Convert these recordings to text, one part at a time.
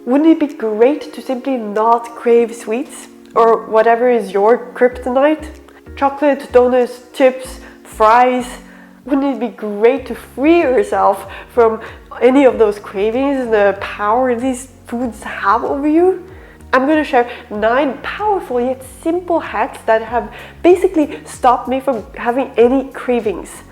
Wouldn't it be great to simply not crave sweets or whatever is your kryptonite? Chocolate, donuts, chips, fries. Wouldn't it be great to free yourself from any of those cravings and the power these foods have over you? I'm going to share 9 powerful yet simple hacks that have basically stopped me from having any cravings.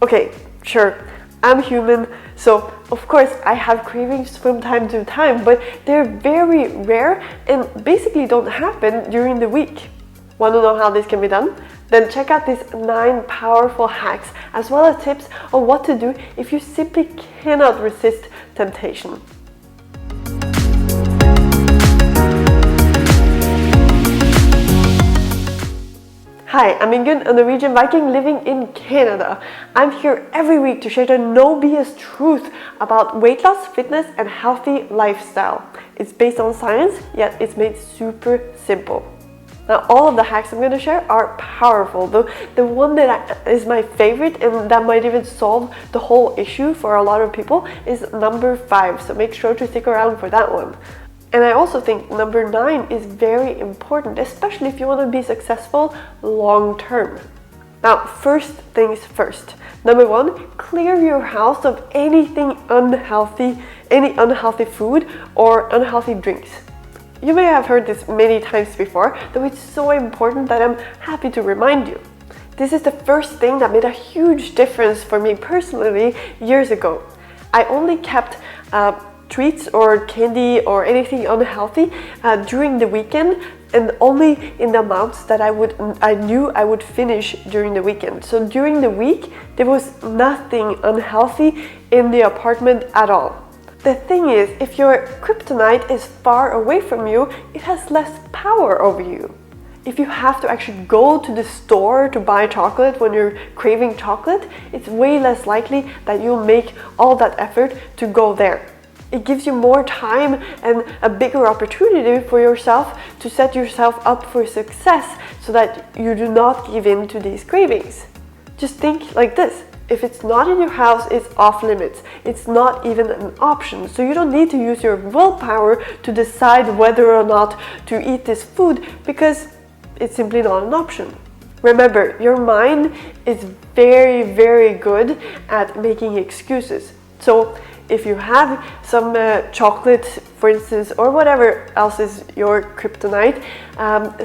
Okay, sure, I'm human, so of course I have cravings from time to time, but they're very rare and basically don't happen during the week. Want to know how this can be done? Then check out these 9 powerful hacks as well as tips on what to do if you simply cannot resist temptation. Hi, I'm Ingunn, a Norwegian Viking living in Canada. I'm here every week to share the no BS truth about weight loss, fitness, and healthy lifestyle. It's based on science, yet it's made super simple. Now, all of the hacks I'm going to share are powerful. The one that is my favorite and that might even solve the whole issue for a lot of people is number 5. So make sure to stick around for that one. And I also think number 9 is very important, especially if you want to be successful long term. Now, first things first. Number 1, clear your house of anything unhealthy, any unhealthy food or unhealthy drinks. You may have heard this many times before, though it's so important that I'm happy to remind you. This is the first thing that made a huge difference for me personally years ago. I only kept treats or candy or anything unhealthy during the weekend, and only in the amounts that I knew I would finish during the weekend. So during the week, there was nothing unhealthy in the apartment at all. The thing is, if your kryptonite is far away from you, it has less power over you. If you have to actually go to the store to buy chocolate when you're craving chocolate, it's way less likely that you'll make all that effort to go there. It gives you more time and a bigger opportunity for yourself to set yourself up for success so that you do not give in to these cravings. Just think like this. If it's not in your house, it's off limits. It's not even an option. So you don't need to use your willpower to decide whether or not to eat this food because it's simply not an option. Remember, your mind is very, very good at making excuses. So if you have some chocolate, for instance, or whatever else is your kryptonite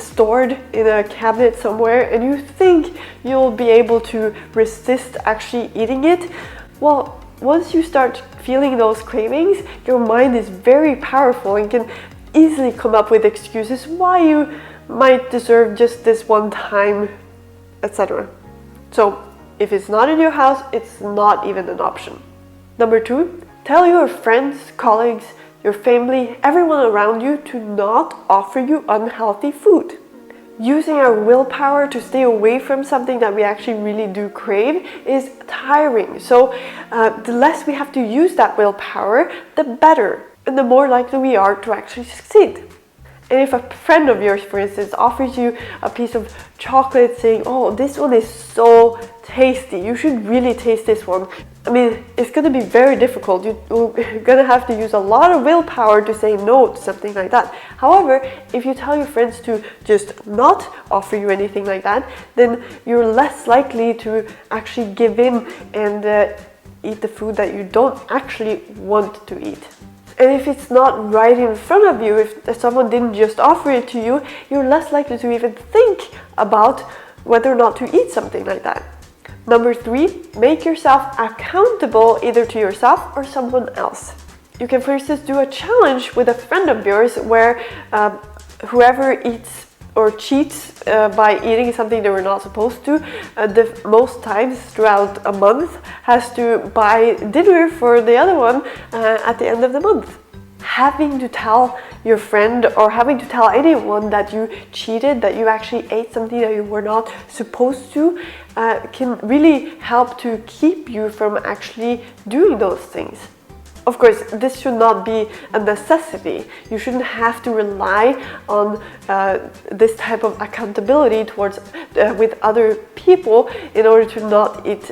stored in a cabinet somewhere, and you think you'll be able to resist actually eating it, well, once you start feeling those cravings, your mind is very powerful and can easily come up with excuses why you might deserve just this one time, etc. So if it's not in your house, it's not even an option. Number 2, tell your friends, colleagues, your family, everyone around you to not offer you unhealthy food. Using our willpower to stay away from something that we actually really do crave is tiring. So the less we have to use that willpower, the better, and the more likely we are to actually succeed. And if a friend of yours, for instance, offers you a piece of chocolate saying, "Oh, this one is so tasty, you should really taste this one," I mean, it's going to be very difficult. You're going to have to use a lot of willpower to say no to something like that. However, if you tell your friends to just not offer you anything like that, then you're less likely to actually give in and eat the food that you don't actually want to eat. And if it's not right in front of you, if someone didn't just offer it to you, you're less likely to even think about whether or not to eat something like that. Number 3, make yourself accountable either to yourself or someone else. You can, for instance, do a challenge with a friend of yours where whoever eats or cheats by eating something they were not supposed to, the most times throughout a month, has to buy dinner for the other one at the end of the month. Having to tell your friend or having to tell anyone that you cheated, that you actually ate something that you were not supposed to, can really help to keep you from actually doing those things. Of course, this should not be a necessity. You shouldn't have to rely on this type of accountability towards with other people in order to not eat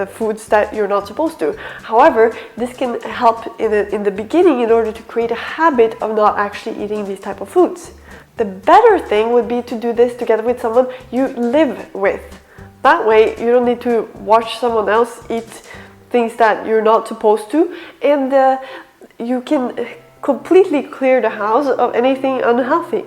foods that you're not supposed to. However, this can help in the beginning in order to create a habit of not actually eating these type of foods. The better thing would be to do this together with someone you live with. That way you don't need to watch someone else eat things that you're not supposed to, and you can completely clear the house of anything unhealthy.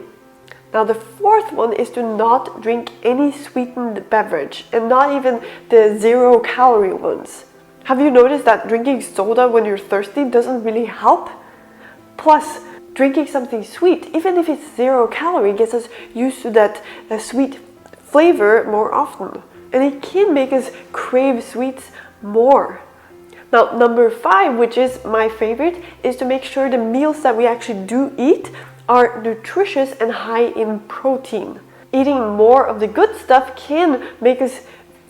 Now the fourth one is to not drink any sweetened beverage, and not even the 0-calorie ones. Have you noticed that drinking soda when you're thirsty doesn't really help? Plus, drinking something sweet, even if it's 0-calorie, gets us used to that sweet flavor more often. And it can make us crave sweets more. Now, number 5, which is my favorite, is to make sure the meals that we actually do eat are nutritious and high in protein. Eating more of the good stuff can make us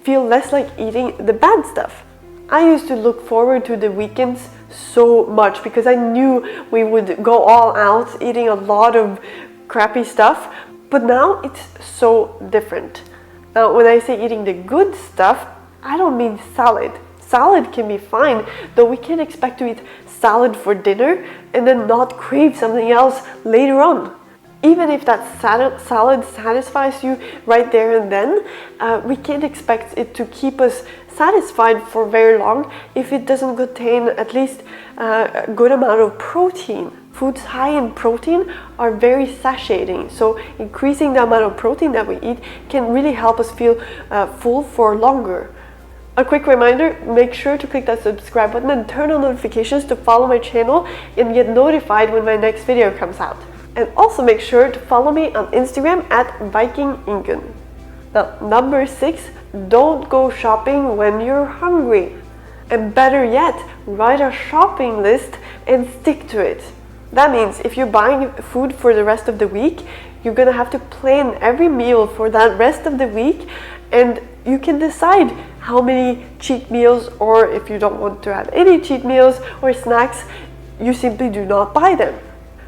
feel less like eating the bad stuff. I used to look forward to the weekends so much because I knew we would go all out eating a lot of crappy stuff, but now it's so different. Now, when I say eating the good stuff, I don't mean salad. Salad can be fine, though we can't expect to eat salad for dinner and then not crave something else later on. Even if that salad satisfies you right there and then, we can't expect it to keep us satisfied for very long if it doesn't contain at least a good amount of protein. Foods high in protein are very satiating, so increasing the amount of protein that we eat can really help us feel full for longer. A quick reminder, make sure to click that subscribe button and turn on notifications to follow my channel and get notified when my next video comes out. And also make sure to follow me on Instagram at VikingIngun. Now, number 6, don't go shopping when you're hungry. And better yet, write a shopping list and stick to it. That means if you're buying food for the rest of the week, you're gonna have to plan every meal for that rest of the week, and you can decide how many cheat meals, or if you don't want to have any cheat meals or snacks, you simply do not buy them.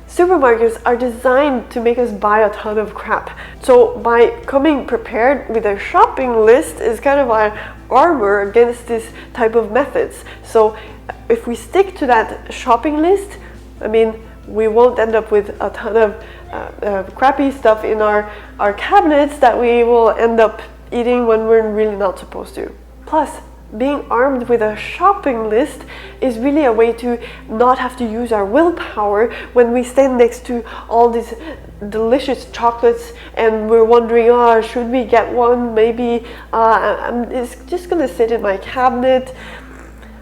Supermarkets are designed to make us buy a ton of crap. So by coming prepared with a shopping list is kind of our armor against this type of methods. So if we stick to that shopping list, I mean, we won't end up with a ton of crappy stuff in our cabinets that we will end up eating when we're really not supposed to. Plus, being armed with a shopping list is really a way to not have to use our willpower when we stand next to all these delicious chocolates and we're wondering, oh, should we get one? Maybe it's just gonna sit in my cabinet.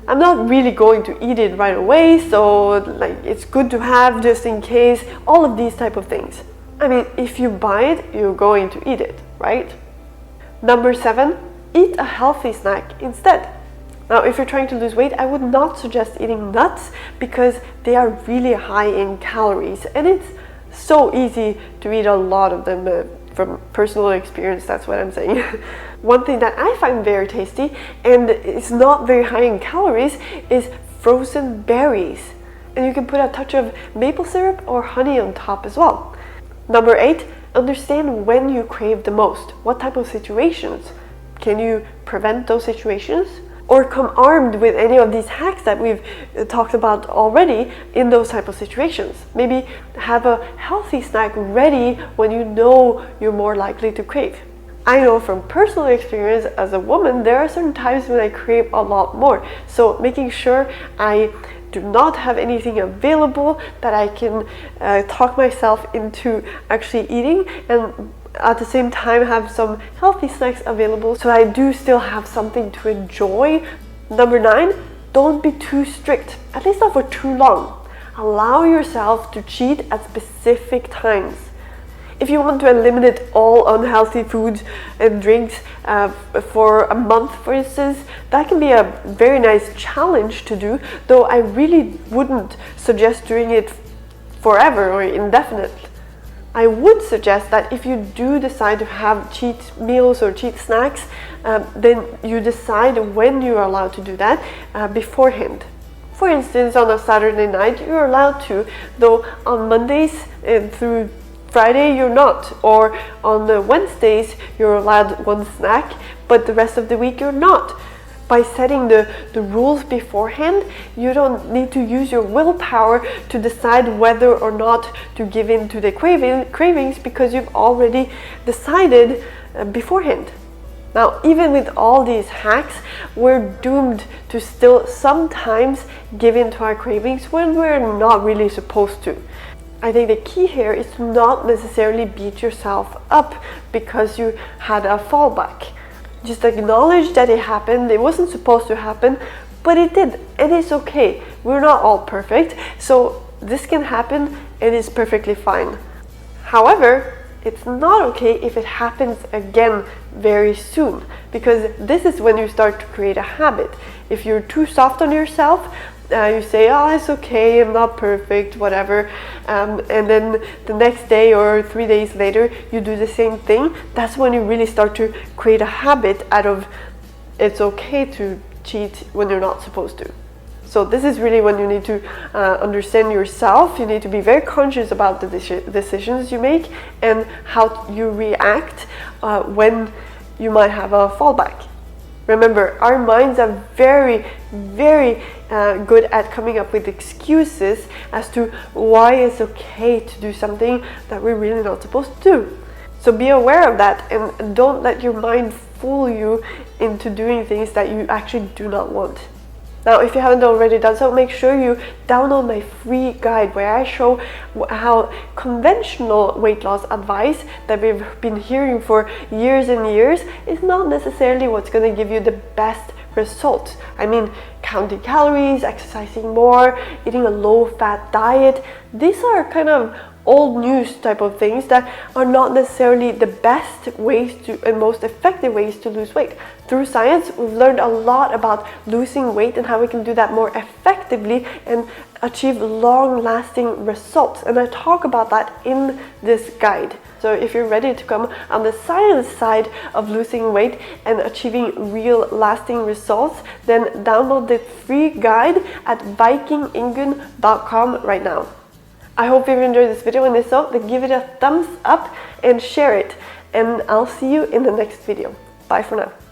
I'm not really going to eat it right away, so like it's good to have just in case. All of these type of things. I mean, if you buy it, you're going to eat it, right? Number 7, eat a healthy snack instead. Now, if you're trying to lose weight, I would not suggest eating nuts because they are really high in calories, and it's so easy to eat a lot of them. From personal experience, that's what I'm saying. One thing that I find very tasty and it's not very high in calories is frozen berries. And you can put a touch of maple syrup or honey on top as well. Number 8, understand when you crave the most. What type of situations? Can you prevent those situations? Or come armed with any of these hacks that we've talked about already in those type of situations. Maybe have a healthy snack ready when you know you're more likely to crave. I know from personal experience as a woman, there are certain times when I crave a lot more. So making sure I do not have anything available that I can talk myself into actually eating, and at the same time have some healthy snacks available so I do still have something to enjoy. Number 9, don't be too strict, at least not for too long. Allow yourself to cheat at specific times. If you want to eliminate all unhealthy foods and drinks for a month, for instance, that can be a very nice challenge to do, though I really wouldn't suggest doing it forever or indefinitely. I would suggest that if you do decide to have cheat meals or cheat snacks, then you decide when you are allowed to do that beforehand. For instance, on a Saturday night, you're allowed to, though on Mondays and through Friday you're not, or on the Wednesdays you're allowed one snack, but the rest of the week you're not. by setting the rules beforehand, you don't need to use your willpower to decide whether or not to give in to the cravings, because you've already decided beforehand. Now, even with all these hacks, we're doomed to still sometimes give in to our cravings when we're not really supposed to. I think the key here is to not necessarily beat yourself up because you had a fallback. Just acknowledge that it happened. It wasn't supposed to happen, but it did, and it's okay. We're not all perfect, so this can happen and it's perfectly fine. However, it's not okay if it happens again very soon, because this is when you start to create a habit. If you're too soft on yourself, you say, oh, it's okay, I'm not perfect, whatever, and then the next day or 3 days later you do the same thing. That's when you really start to create a habit out of it's okay to cheat when you're not supposed to. So this is really when you need to understand yourself. You need to be very conscious about the decisions you make and how you react when you might have a fallback. Remember, our minds are very, very good at coming up with excuses as to why it's okay to do something that we're really not supposed to do. So be aware of that and don't let your mind fool you into doing things that you actually do not want. Now, if you haven't already done so, make sure you download my free guide where I show how conventional weight loss advice that we've been hearing for years and years is not necessarily what's going to give you the best results. I mean, counting calories, exercising more, eating a low-fat diet, these are kind of old news type of things that are not necessarily the best ways to and most effective ways to lose weight. Through science, we've learned a lot about losing weight and how we can do that more effectively and achieve long-lasting results. And I talk about that in this guide. So if you're ready to come on the science side of losing weight and achieving real lasting results, then download the free guide at vikingingun.com right now. I hope you've enjoyed this video, and if so, then give it a thumbs up and share it. And I'll see you in the next video. Bye for now.